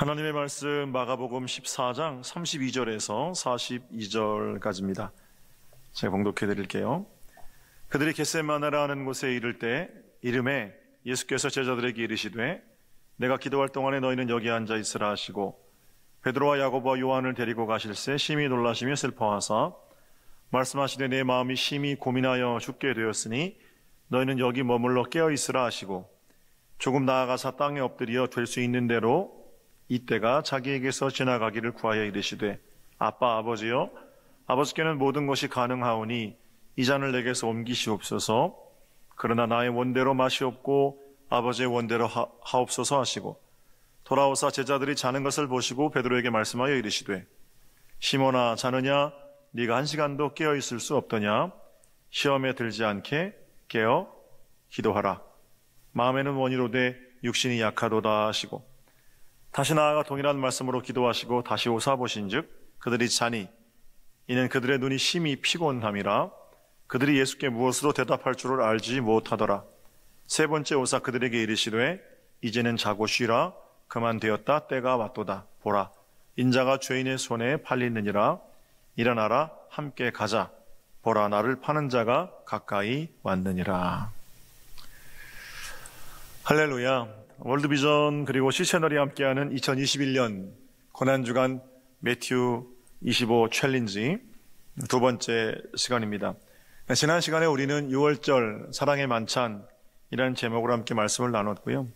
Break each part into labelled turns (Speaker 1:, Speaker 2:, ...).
Speaker 1: 하나님의 말씀 마가복음 14장 32절에서 42절까지입니다. 제가 봉독해 드릴게요. 그들이 겟세마네라 하는 곳에 이를 때 이름에 예수께서 제자들에게 이르시되 내가 기도할 동안에 너희는 여기 앉아 있으라 하시고 베드로와 야고보와 요한을 데리고 가실새 심히 놀라시며 슬퍼하사 말씀하시되 내 마음이 심히 고민하여 죽게 되었으니 너희는 여기 머물러 깨어 있으라 하시고 조금 나아가사 땅에 엎드려 될 수 있는 대로 이때가 자기에게서 지나가기를 구하여 이르시되 아빠 아버지여 아버지께는 모든 것이 가능하오니 이 잔을 내게서 옮기시옵소서. 그러나 나의 원대로 마시옵고 아버지의 원대로 하옵소서 하시고 돌아오사 제자들이 자는 것을 보시고 베드로에게 말씀하여 이르시되 시몬아 자느냐 네가 1시간도 깨어 있을 수 없더냐. 시험에 들지 않게 깨어 기도하라. 마음에는 원이로되 육신이 약하도다 하시고 다시 나아가 동일한 말씀으로 기도하시고 다시 오사 보신즉 그들이 자니 이는 그들의 눈이 심히 피곤함이라. 그들이 예수께 무엇으로 대답할 줄을 알지 못하더라. 세 번째 오사 그들에게 이르시되 이제는 자고 쉬라. 그만 되었다. 때가 왔도다. 보라 인자가 죄인의 손에 팔리느니라. 일어나라 함께 가자. 보라 나를 파는 자가 가까이 왔느니라. 할렐루야. 월드비전 그리고 C채널이 함께하는 2021년 고난주간 매튜 25 챌린지 두 번째 시간입니다. 지난 시간에 우리는 6월절 사랑의 만찬이라는 제목으로 함께 말씀을 나눴고요.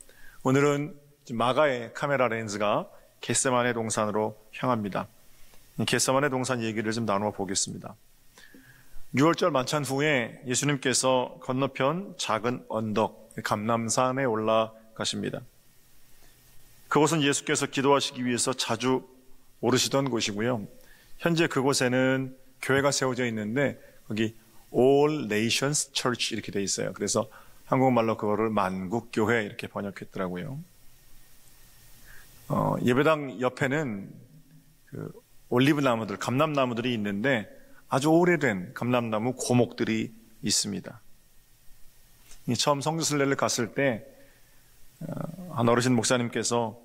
Speaker 1: 오늘은 마가의 카메라 렌즈가 겟세마네 동산으로 향합니다. 겟세마네 동산 얘기를 좀 나누어 보겠습니다. 6월절 만찬 후에 예수님께서 건너편 작은 언덕 감람산에 올라가십니다. 그곳은 예수께서 기도하시기 위해서 자주 오르시던 곳이고요. 현재 그곳에는 교회가 세워져 있는데 거기 All Nations Church 이렇게 돼 있어요. 그래서 한국말로 그거를 만국교회 이렇게 번역했더라고요. 예배당 옆에는 그 올리브 나무들, 감람나무들이 있는데 아주 오래된 감람나무 고목들이 있습니다. 처음 성지순례를 갔을 때 한 어르신 목사님께서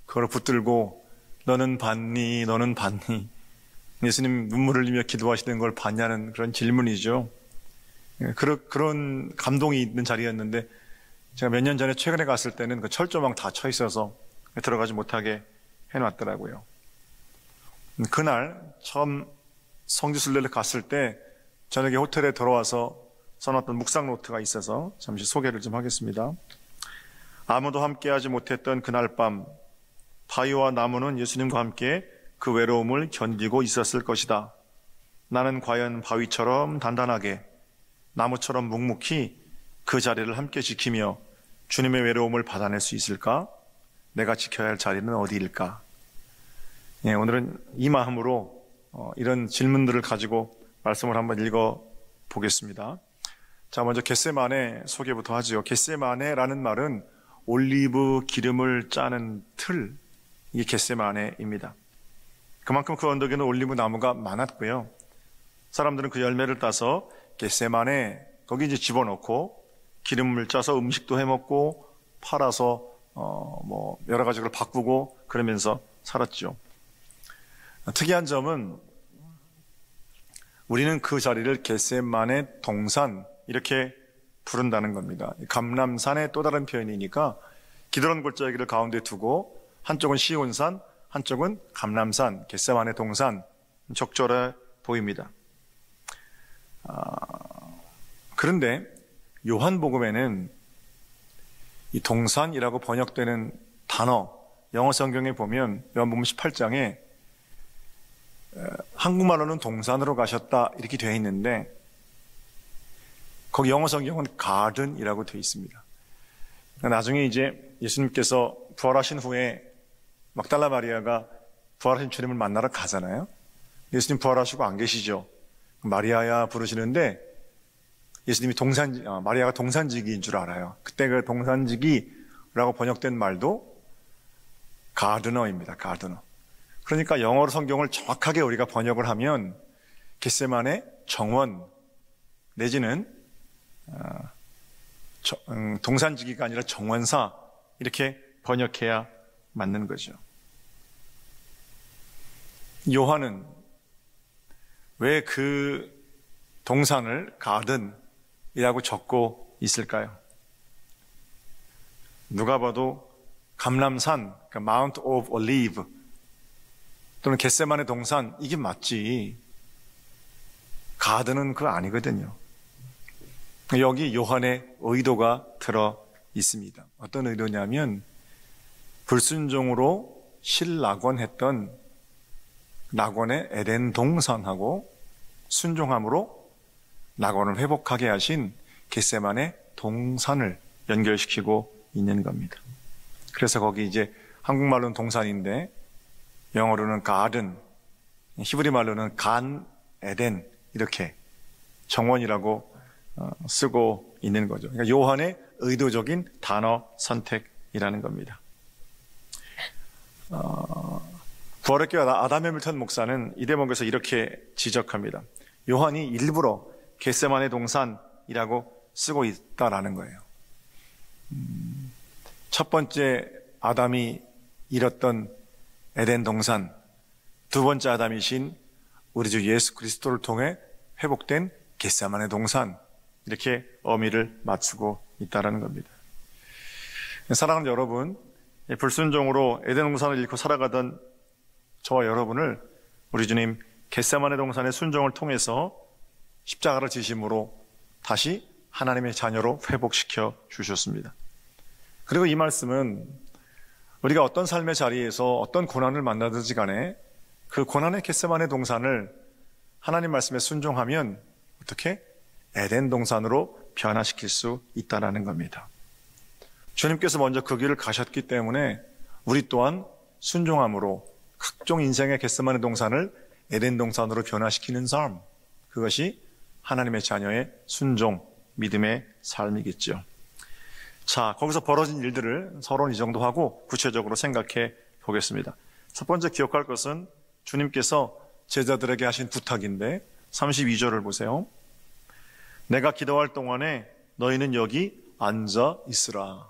Speaker 1: 그걸 붙들고 너는 봤니? 너는 봤니? 예수님 눈물을 흘리며 기도하시는 걸 봤냐는 그런 질문이죠. 그런 감동이 있는 자리였는데 제가 몇 년 전에 최근에 갔을 때는 그 철조망 다 쳐 있어서 들어가지 못하게 해놨더라고요. 그날 처음 성지순례를 갔을 때 저녁에 호텔에 들어와서 써놨던 묵상 노트가 있어서 잠시 소개를 좀 하겠습니다. 아무도 함께하지 못했던 그날 밤 바위와 나무는 예수님과 함께 그 외로움을 견디고 있었을 것이다. 나는 과연 바위처럼 단단하게 나무처럼 묵묵히 그 자리를 함께 지키며 주님의 외로움을 받아낼 수 있을까? 내가 지켜야 할 자리는 어디일까? 오늘은 이 마음으로 이런 질문들을 가지고 말씀을 한번 읽어보겠습니다. 자, 먼저 겟세마네 소개부터 하죠. 겟세마네라는 말은 올리브 기름을 짜는 틀, 이게 겟세마네입니다. 그만큼 그 언덕에는 올리브 나무가 많았고요. 사람들은 그 열매를 따서 겟세마네 거기 이제 집어넣고 기름을 짜서 음식도 해먹고 팔아서 여러 가지 걸 바꾸고 그러면서 살았죠. 특이한 점은 우리는 그 자리를 겟세마네 동산 이렇게 부른다는 겁니다. 감람산의 또 다른 표현이니까 기드론 골짜기를 가운데 두고 한쪽은 시온산, 한쪽은 감람산, 겟세마네 동산 적절해 보입니다. 그런데 요한복음에는 이 동산이라고 번역되는 단어 영어 성경에 보면 요한복음 18장에 한국말로는 동산으로 가셨다 이렇게 되어 있는데 거기 영어 성경은 가든이라고 되어 있습니다. 나중에 이제 예수님께서 부활하신 후에 막달라 마리아가 부활하신 주님을 만나러 가잖아요. 예수님 부활하시고 안 계시죠. 마리아야 부르시는데 예수님이 마리아가 동산지기인 줄 알아요. 그때 그 동산지기라고 번역된 말도 가드너입니다. 가드너. 그러니까 영어로 성경을 정확하게 우리가 번역을 하면 겟세마네 정원 내지는 동산지기가 아니라 정원사 이렇게 번역해야 맞는 거죠. 요한은 왜 그 동산을 가든이라고 적고 있을까요? 누가 봐도 감람산, 그러니까 마운트 오브 올리브 또는 겟세마네 동산, 이게 맞지. 가든은 그거 아니거든요. 여기 요한의 의도가 들어 있습니다. 어떤 의도냐면 불순종으로 실낙원했던 낙원의 에덴 동산하고 순종함으로 낙원을 회복하게 하신 겟세마네 동산을 연결시키고 있는 겁니다. 그래서 거기 이제 한국말로는 동산인데 영어로는 가든, 히브리 말로는 간 에덴, 이렇게 정원이라고 쓰고 있는 거죠. 그러니까 요한의 의도적인 단어 선택이라는 겁니다. 부활의 교회 아담 해밀턴 목사는 이 대목에서 이렇게 지적합니다. 요한이 일부러 겟세마네 동산이라고 쓰고 있다라는 거예요. 첫 번째 아담이 잃었던 에덴 동산, 두 번째 아담이신 우리 주 예수 그리스도를 통해 회복된 겟세마네 동산, 이렇게 의미를 맞추고 있다는 겁니다. 사랑하는 여러분, 불순종으로 에덴 동산을 잃고 살아가던 저와 여러분을 우리 주님 겟세마네 동산의 순종을 통해서 십자가를 지심으로 다시 하나님의 자녀로 회복시켜 주셨습니다. 그리고 이 말씀은 우리가 어떤 삶의 자리에서 어떤 고난을 만나든지 간에 그 고난의 겟세마네 동산을 하나님 말씀에 순종하면 어떻게? 에덴 동산으로 변화시킬 수 있다는 겁니다. 주님께서 먼저 그 길을 가셨기 때문에 우리 또한 순종함으로 각종 인생의 겟세마네 동산을 에덴 동산으로 변화시키는 삶, 그것이 하나님의 자녀의 순종, 믿음의 삶이겠죠. 자, 거기서 벌어진 일들을 서론 이 정도 하고 구체적으로 생각해 보겠습니다. 첫 번째 기억할 것은 주님께서 제자들에게 하신 부탁인데 32절을 보세요. 내가 기도할 동안에 너희는 여기 앉아 있으라.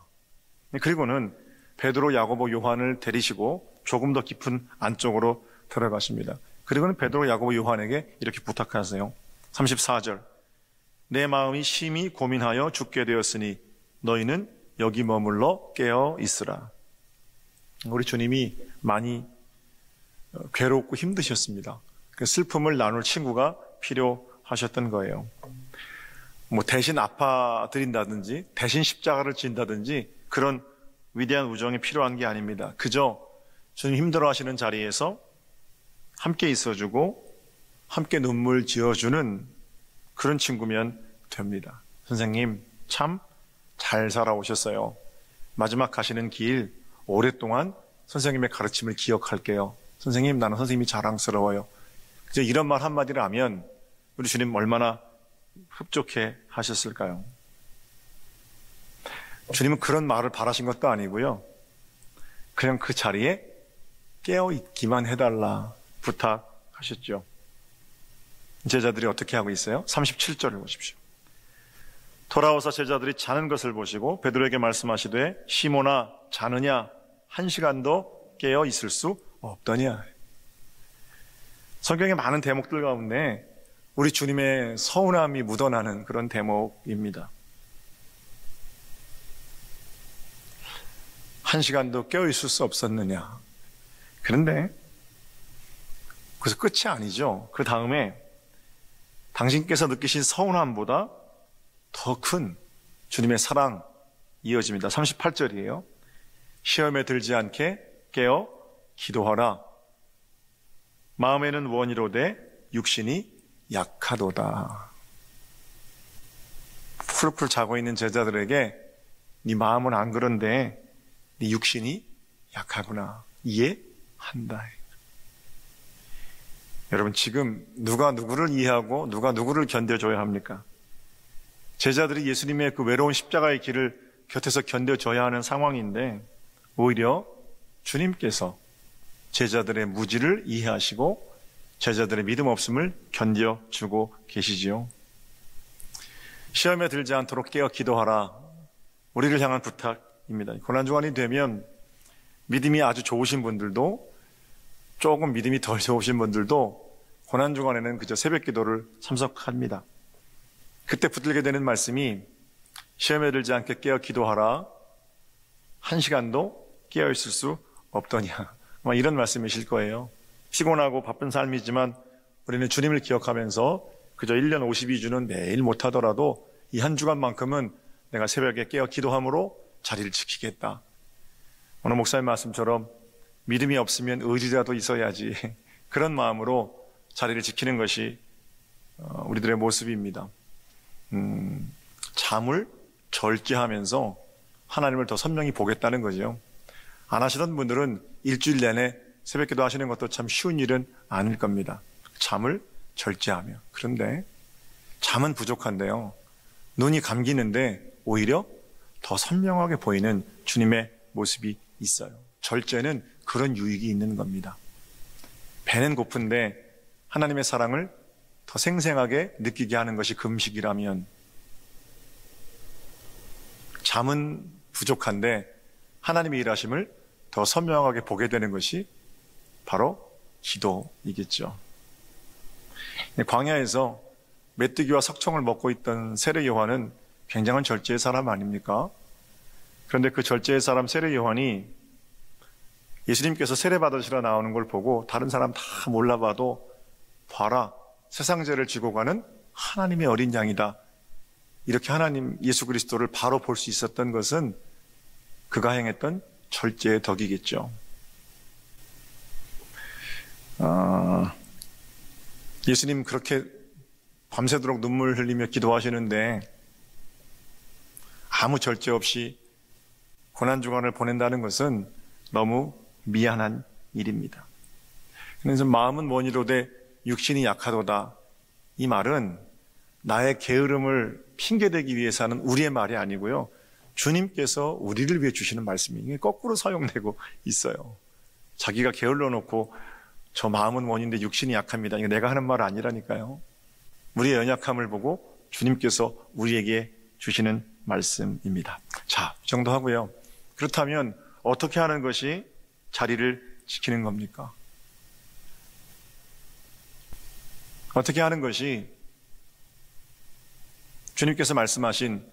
Speaker 1: 그리고는 베드로, 야고보, 요한을 데리시고 조금 더 깊은 안쪽으로 들어가십니다. 그리고는 베드로, 야고보, 요한에게 이렇게 부탁하세요. 34절. 내 마음이 심히 고민하여 죽게 되었으니 너희는 여기 머물러 깨어 있으라. 우리 주님이 많이 괴롭고 힘드셨습니다. 그 슬픔을 나눌 친구가 필요하셨던 거예요. 뭐 대신 아파드린다든지 대신 십자가를 진다든지 그런 위대한 우정이 필요한 게 아닙니다. 그저 주님 힘들어하시는 자리에서 함께 있어주고 함께 눈물 지어주는 그런 친구면 됩니다. 선생님 참 잘 살아오셨어요. 마지막 가시는 길 오랫동안 선생님의 가르침을 기억할게요. 선생님, 나는 선생님이 자랑스러워요. 그저 이런 말 한마디를 하면 우리 주님 얼마나 흡족해 하셨을까요? 주님은 그런 말을 바라신 것도 아니고요. 그냥 그 자리에 깨어있기만 해달라 부탁하셨죠. 제자들이 어떻게 하고 있어요? 37절을 보십시오. 돌아와서 제자들이 자는 것을 보시고 베드로에게 말씀하시되 시몬아 자느냐? 한 시간도 깨어 있을 수 없더냐? 성경의 많은 대목들 가운데 우리 주님의 서운함이 묻어나는 그런 대목입니다. 한 시간도 깨어 있을 수 없었느냐? 그런데 그래서 끝이 아니죠. 그 다음에 당신께서 느끼신 서운함보다 더 큰 주님의 사랑 이어집니다. 38절이에요. 시험에 들지 않게 깨어 기도하라. 마음에는 원이로되 육신이 약하도다. 풀풀 자고 있는 제자들에게 네 마음은 안 그런데 네 육신이 약하구나. 이해한다. 여러분 지금 누가 누구를 이해하고 누가 누구를 견뎌줘야 합니까? 제자들이 예수님의 그 외로운 십자가의 길을 곁에서 견뎌줘야 하는 상황인데 오히려 주님께서 제자들의 무지를 이해하시고 제자들의 믿음 없음을 견뎌주고 계시지요. 시험에 들지 않도록 깨어 기도하라. 우리를 향한 부탁입니다. 고난주간이 되면 믿음이 아주 좋으신 분들도 조금 믿음이 덜 좋으신 분들도 고난주간에는 그저 새벽 기도를 참석합니다. 그때 붙들게 되는 말씀이 시험에 들지 않게 깨어 기도하라. 1시간도 깨어 있을 수 없더냐. 이런 말씀이실 거예요. 피곤하고 바쁜 삶이지만 우리는 주님을 기억하면서 그저 1년 52주는 매일 못하더라도 이 한 주간만큼은 내가 새벽에 깨어 기도함으로 자리를 지키겠다. 오늘 목사님 말씀처럼 믿음이 없으면 의지라도 있어야지. 그런 마음으로 자리를 지키는 것이 우리들의 모습입니다. 잠을 절제하면서 하나님을 더 선명히 보겠다는 거죠. 안 하시던 분들은 일주일 내내 새벽기도 하시는 것도 참 쉬운 일은 아닐 겁니다. 잠을 절제하며. 그런데 잠은 부족한데요. 눈이 감기는데 오히려 더 선명하게 보이는 주님의 모습이 있어요. 절제는 그런 유익이 있는 겁니다. 배는 고픈데 하나님의 사랑을 더 생생하게 느끼게 하는 것이 금식이라면, 잠은 부족한데 하나님의 일하심을 더 선명하게 보게 되는 것이 바로 기도이겠죠. 광야에서 메뚜기와 석청을 먹고 있던 세례 요한은 굉장한 절제의 사람 아닙니까? 그런데 그 절제의 사람 세례 요한이 예수님께서 세례 받으시러 나오는 걸 보고 다른 사람 다 몰라봐도 봐라, 세상 죄를 지고 가는 하나님의 어린 양이다. 이렇게 하나님 예수 그리스도를 바로 볼 수 있었던 것은 그가 행했던 절제의 덕이겠죠. 예수님 그렇게 밤새도록 눈물 흘리며 기도하시는데 아무 절제 없이 고난주간을 보낸다는 것은 너무 미안한 일입니다. 그래서 마음은 원이로되 육신이 약하도다. 이 말은 나의 게으름을 핑계대기 위해서 하는 우리의 말이 아니고요. 주님께서 우리를 위해 주시는 말씀이 이게 거꾸로 사용되고 있어요. 자기가 게을러 놓고 저 마음은 원인데 육신이 약합니다. 이거 내가 하는 말 아니라니까요. 우리의 연약함을 보고 주님께서 우리에게 주시는 말씀입니다. 자, 이 정도 하고요. 그렇다면 어떻게 하는 것이 자리를 지키는 겁니까? 어떻게 하는 것이 주님께서 말씀하신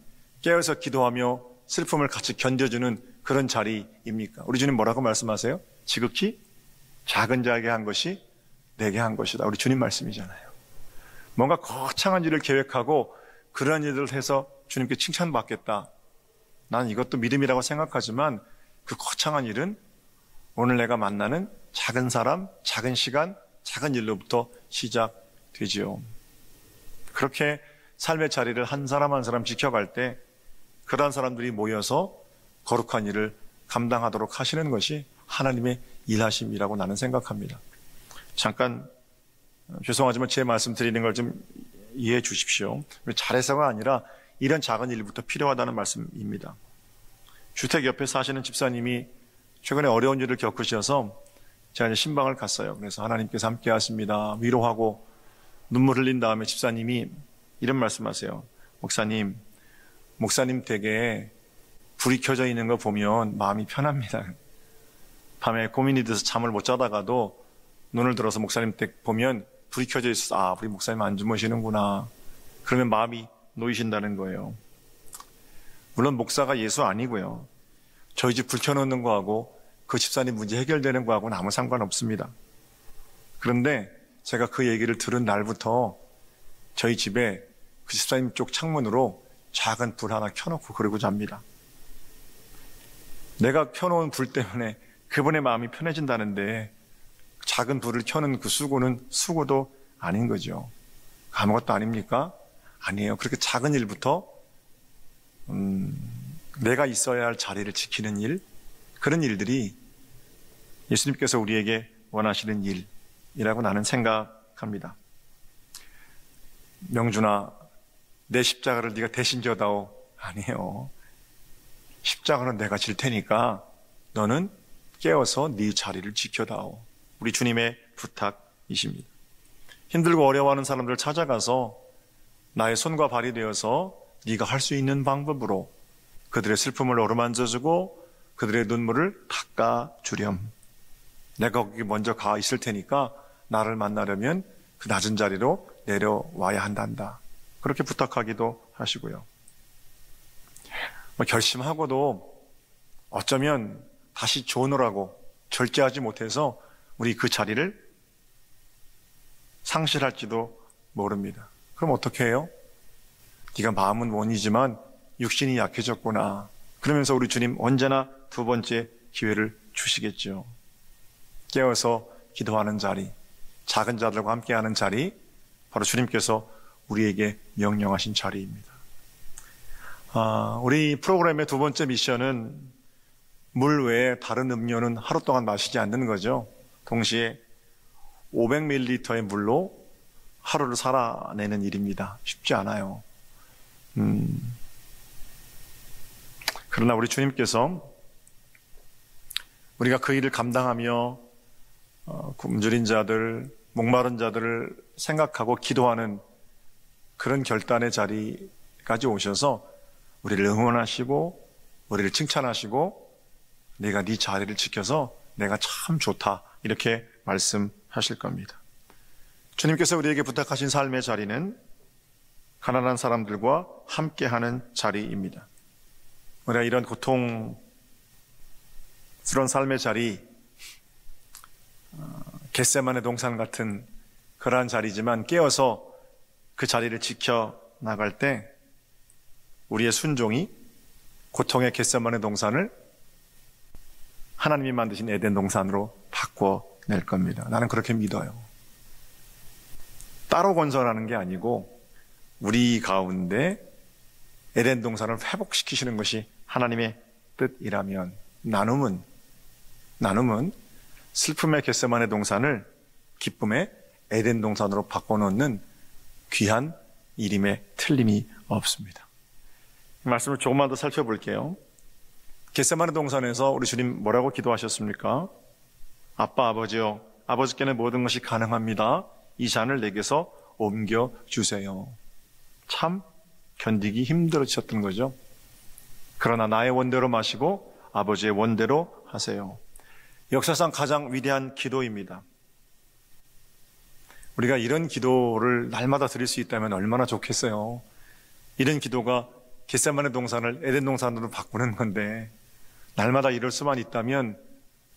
Speaker 1: 깨어서 기도하며 슬픔을 같이 견뎌주는 그런 자리입니까? 우리 주님 뭐라고 말씀하세요? 지극히 작은 자에게 한 것이 내게 한 것이다. 우리 주님 말씀이잖아요. 뭔가 거창한 일을 계획하고 그러한 일을 해서 주님께 칭찬받겠다. 난 이것도 믿음이라고 생각하지만 그 거창한 일은 오늘 내가 만나는 작은 사람, 작은 시간, 작은 일로부터 시작되지요. 그렇게 삶의 자리를 한 사람 한 사람 지켜갈 때 그러한 사람들이 모여서 거룩한 일을 감당하도록 하시는 것이 하나님의 일하심이라고 나는 생각합니다. 잠깐 죄송하지만 제 말씀 드리는 걸 좀 이해해 주십시오. 잘해서가 아니라 이런 작은 일부터 필요하다는 말씀입니다. 주택 옆에 사시는 집사님이 최근에 어려운 일을 겪으셔서 제가 이제 신방을 갔어요. 그래서 하나님께서 함께 하십니다. 위로하고 눈물 흘린 다음에 집사님이 이런 말씀하세요. 목사님 댁에 불이 켜져 있는 거 보면 마음이 편합니다. 밤에 고민이 돼서 잠을 못 자다가도 눈을 들어서 목사님 댁 보면 불이 켜져 있어서 우리 목사님 안 주무시는구나. 그러면 마음이 놓이신다는 거예요. 물론 목사가 예수 아니고요. 저희 집 불 켜놓는 거하고 그 집사님 문제 해결되는 거하고는 아무 상관없습니다. 그런데 제가 그 얘기를 들은 날부터 저희 집에 그 집사님 쪽 창문으로 작은 불 하나 켜놓고 그러고 잡니다. 내가 켜놓은 불 때문에 그분의 마음이 편해진다는데 작은 불을 켜는 그 수고는 수고도 아닌 거죠. 아무것도 아닙니까? 아니에요. 그렇게 작은 일부터 내가 있어야 할 자리를 지키는 일, 그런 일들이 예수님께서 우리에게 원하시는 일이라고 나는 생각합니다. 명준아, 내 십자가를 네가 대신 져다오. 아니에요. 십자가는 내가 질 테니까 너는 깨어서 네 자리를 지켜다오. 우리 주님의 부탁이십니다. 힘들고 어려워하는 사람들을 찾아가서 나의 손과 발이 되어서 네가 할 수 있는 방법으로 그들의 슬픔을 어루만져주고 그들의 눈물을 닦아주렴. 내가 거기 먼저 가 있을 테니까 나를 만나려면 그 낮은 자리로 내려와야 한단다. 그렇게 부탁하기도 하시고요. 결심하고도 어쩌면 다시 조느라고 절제하지 못해서 우리 그 자리를 상실할지도 모릅니다. 그럼 어떻게 해요? 네가 마음은 원이지만 육신이 약해졌구나. 그러면서 우리 주님 언제나 두 번째 기회를 주시겠죠. 깨어서 기도하는 자리, 작은 자들과 함께하는 자리, 바로 주님께서 우리에게 명령하신 자리입니다. 우리 프로그램의 두 번째 미션은 물 외에 다른 음료는 하루 동안 마시지 않는 거죠. 동시에 500ml의 물로 하루를 살아내는 일입니다. 쉽지 않아요. 그러나 우리 주님께서 우리가 그 일을 감당하며 굶주린 자들, 목마른 자들을 생각하고 기도하는 그런 결단의 자리까지 오셔서 우리를 응원하시고 우리를 칭찬하시고 내가 네 자리를 지켜서 내가 참 좋다 이렇게 말씀하실 겁니다. 주님께서 우리에게 부탁하신 삶의 자리는 가난한 사람들과 함께하는 자리입니다. 우리가 이런 고통스러운 삶의 자리, 겟세마네 동산 같은 그러한 자리지만 깨어서 그 자리를 지켜나갈 때 우리의 순종이 고통의 겟세마네 동산을 하나님이 만드신 에덴 동산으로 바꿔낼 겁니다. 나는 그렇게 믿어요. 따로 건설하는 게 아니고 우리 가운데 에덴 동산을 회복시키시는 것이 하나님의 뜻이라면 나눔은 슬픔의 겟세마네 동산을 기쁨의 에덴 동산으로 바꿔놓는 귀한 일임에 틀림이 없습니다. 이 말씀을 조금만 더 살펴볼게요. 겟세마네 동산에서 우리 주님 뭐라고 기도하셨습니까? 아빠, 아버지요, 아버지께는 모든 것이 가능합니다. 이 잔을 내게서 옮겨주세요. 참 견디기 힘들으셨던 거죠. 그러나 나의 원대로 마시고 아버지의 원대로 하세요. 역사상 가장 위대한 기도입니다. 우리가 이런 기도를 날마다 드릴 수 있다면 얼마나 좋겠어요. 이런 기도가 겟세마네 동산을 에덴 동산으로 바꾸는 건데 날마다 이럴 수만 있다면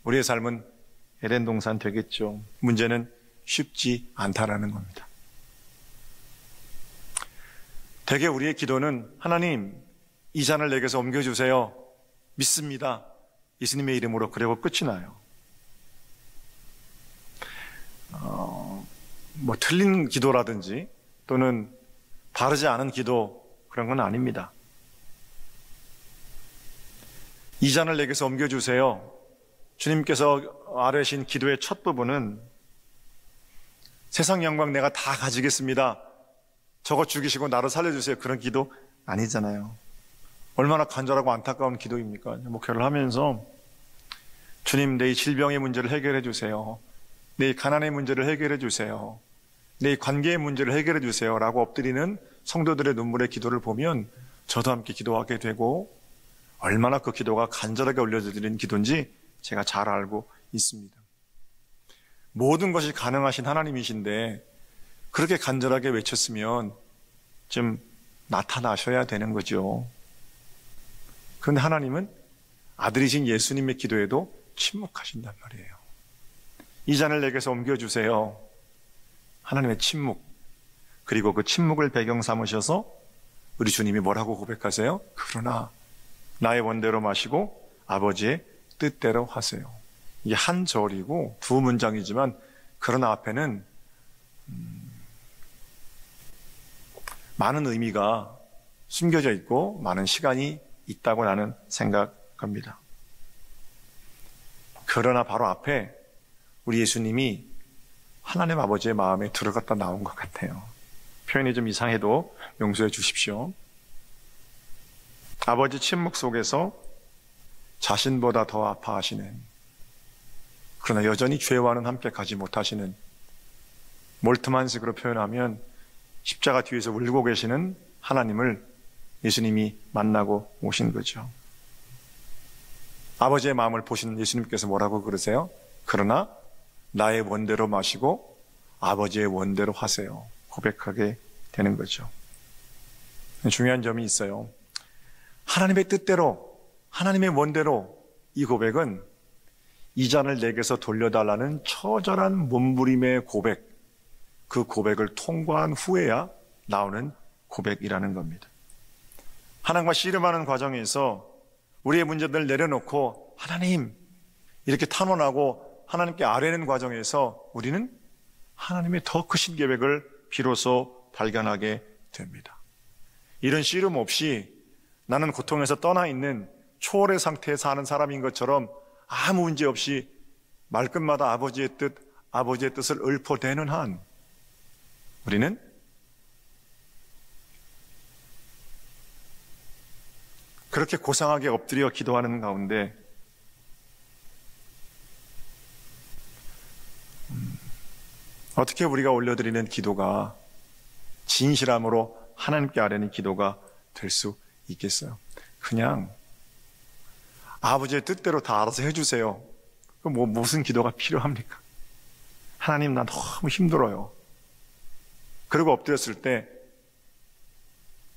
Speaker 1: 우리의 삶은 에덴 동산 되겠죠. 문제는 쉽지 않다라는 겁니다. 대개 우리의 기도는 하나님 이 잔을 내게서 옮겨주세요. 믿습니다. 예수님의 이름으로 그리고 끝이 나요. 틀린 기도라든지 또는 바르지 않은 기도 그런 건 아닙니다. 이 잔을 내게서 옮겨주세요. 주님께서 아뢰신 기도의 첫 부분은 세상 영광 내가 다 가지겠습니다. 저거 죽이시고 나를 살려주세요. 그런 기도 아니잖아요. 얼마나 간절하고 안타까운 기도입니까? 목회를 하면서 주님 내 질병의 문제를 해결해 주세요. 내 가난의 문제를 해결해 주세요. 내 관계의 문제를 해결해 주세요. 라고 엎드리는 성도들의 눈물의 기도를 보면 저도 함께 기도하게 되고 얼마나 그 기도가 간절하게 올려드리는 기도인지 제가 잘 알고 있습니다. 모든 것이 가능하신 하나님이신데 그렇게 간절하게 외쳤으면 좀 나타나셔야 되는 거죠. 그런데 하나님은 아들이신 예수님의 기도에도 침묵하신단 말이에요. 이 잔을 내게서 옮겨주세요. 하나님의 침묵, 그리고 그 침묵을 배경 삼으셔서 우리 주님이 뭐라고 고백하세요? 그러나 나의 원대로 마시고 아버지의 뜻대로 하세요. 이게 한 절이고 두 문장이지만 그러나 앞에는 많은 의미가 숨겨져 있고 많은 시간이 있다고 나는 생각합니다. 그러나 바로 앞에 우리 예수님이 하나님 아버지의 마음에 들어갔다 나온 것 같아요. 표현이 좀 이상해도 용서해 주십시오. 아버지 침묵 속에서 자신보다 더 아파하시는, 그러나 여전히 죄와는 함께 가지 못하시는, 몰트만 식으로 표현하면 십자가 뒤에서 울고 계시는 하나님을 예수님이 만나고 오신 거죠. 아버지의 마음을 보시는 예수님께서 뭐라고 그러세요? 그러나 나의 원대로 마시고 아버지의 원대로 하세요. 고백하게 되는 거죠. 중요한 점이 있어요. 하나님의 뜻대로, 하나님의 원대로 이 고백은 이 잔을 내게서 돌려달라는 처절한 몸부림의 고백, 그 고백을 통과한 후에야 나오는 고백이라는 겁니다. 하나님과 씨름하는 과정에서 우리의 문제들을 내려놓고 하나님 이렇게 탄원하고 하나님께 아뢰는 과정에서 우리는 하나님의 더 크신 계획을 비로소 발견하게 됩니다. 이런 씨름 없이 나는 고통에서 떠나 있는 초월의 상태에 사는 사람인 것처럼 아무 문제 없이 말끝마다 아버지의 뜻을 읊어대는 한 우리는 그렇게 고상하게 엎드려 기도하는 가운데 어떻게 우리가 올려드리는 기도가 진실함으로 하나님께 아뢰는 기도가 될 수 있겠어요? 그냥 아버지의 뜻대로 다 알아서 해주세요. 그럼 무슨 기도가 필요합니까? 하나님, 나 너무 힘들어요. 그리고 엎드렸을 때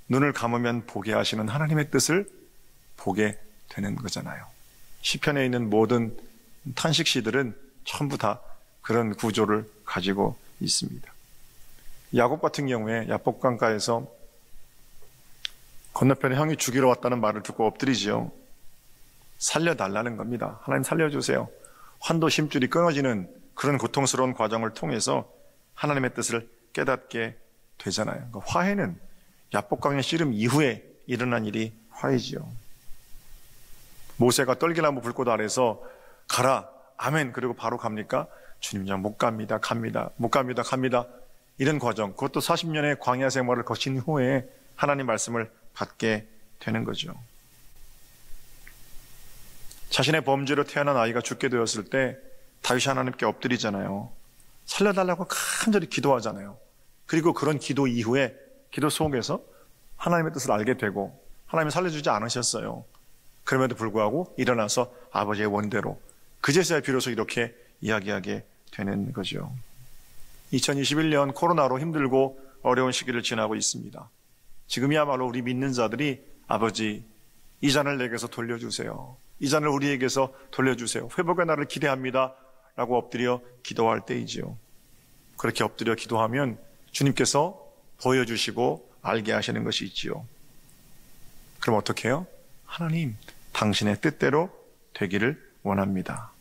Speaker 1: 눈을 감으면 보게 하시는 하나님의 뜻을 보게 되는 거잖아요. 시편에 있는 모든 탄식시들은 전부 다 그런 구조를 가지고 있습니다. 야곱 같은 경우에 야복강가에서 건너편에 형이 죽이러 왔다는 말을 듣고 엎드리지요. 살려달라는 겁니다. 하나님 살려주세요. 환도 심줄이 끊어지는 그런 고통스러운 과정을 통해서 하나님의 뜻을 깨닫게 되잖아요. 그러니까 화해는 야복강의 씨름 이후에 일어난 일이 화해지요. 모세가 떨기나무 불꽃 아래서 가라, 아멘, 그리고 바로 갑니까? 주님, 저 못 갑니다, 못 갑니다. 이런 과정, 그것도 40년의 광야 생활을 거친 후에 하나님 말씀을 받게 되는 거죠. 자신의 범죄로 태어난 아이가 죽게 되었을 때 다윗이 하나님께 엎드리잖아요. 살려달라고 간절히 기도하잖아요. 그리고 그런 기도 이후에 기도 속에서 하나님의 뜻을 알게 되고 하나님이 살려주지 않으셨어요. 그럼에도 불구하고 일어나서 아버지의 원대로 그제서야 비로소 이렇게 이야기하게 되는 거죠. 2021년 코로나로 힘들고 어려운 시기를 지나고 있습니다. 지금이야말로 우리 믿는 자들이 아버지, 이 잔을 내게서 돌려주세요. 이 잔을 우리에게서 돌려주세요. 회복의 날을 기대합니다. 라고 엎드려 기도할 때이지요. 그렇게 엎드려 기도하면 주님께서 보여주시고 알게 하시는 것이 있지요. 그럼 어떻게 해요? 하나님, 당신의 뜻대로 되기를 원합니다.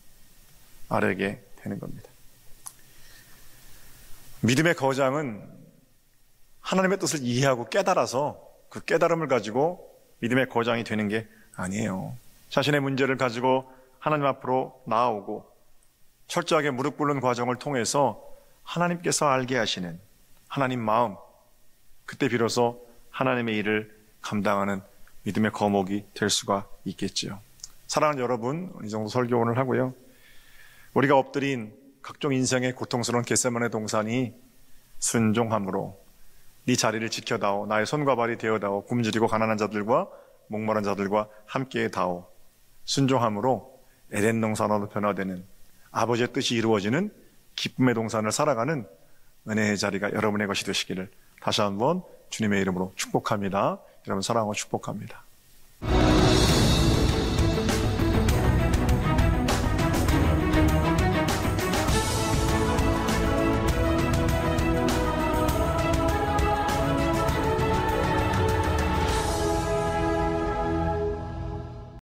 Speaker 1: 아뢰게 되는 겁니다. 믿음의 거장은 하나님의 뜻을 이해하고 깨달아서 그 깨달음을 가지고 믿음의 거장이 되는 게 아니에요. 자신의 문제를 가지고 하나님 앞으로 나아오고 철저하게 무릎 꿇는 과정을 통해서 하나님께서 알게 하시는 하나님 마음, 그때 비로소 하나님의 일을 감당하는 믿음의 거목이 될 수가 있겠지요. 사랑하는 여러분, 이 정도 설교 오늘 하고요. 우리가 엎드린 각종 인생의 고통스러운 겟세마네 동산이 순종함으로 네 자리를 지켜다오, 나의 손과 발이 되어다오, 굶주리고 가난한 자들과 목마른 자들과 함께 다오. 순종함으로 에덴 동산으로 변화되는 아버지의 뜻이 이루어지는 기쁨의 동산을 살아가는 은혜의 자리가 여러분의 것이 되시기를 다시 한번 주님의 이름으로 축복합니다. 여러분 사랑하고 축복합니다.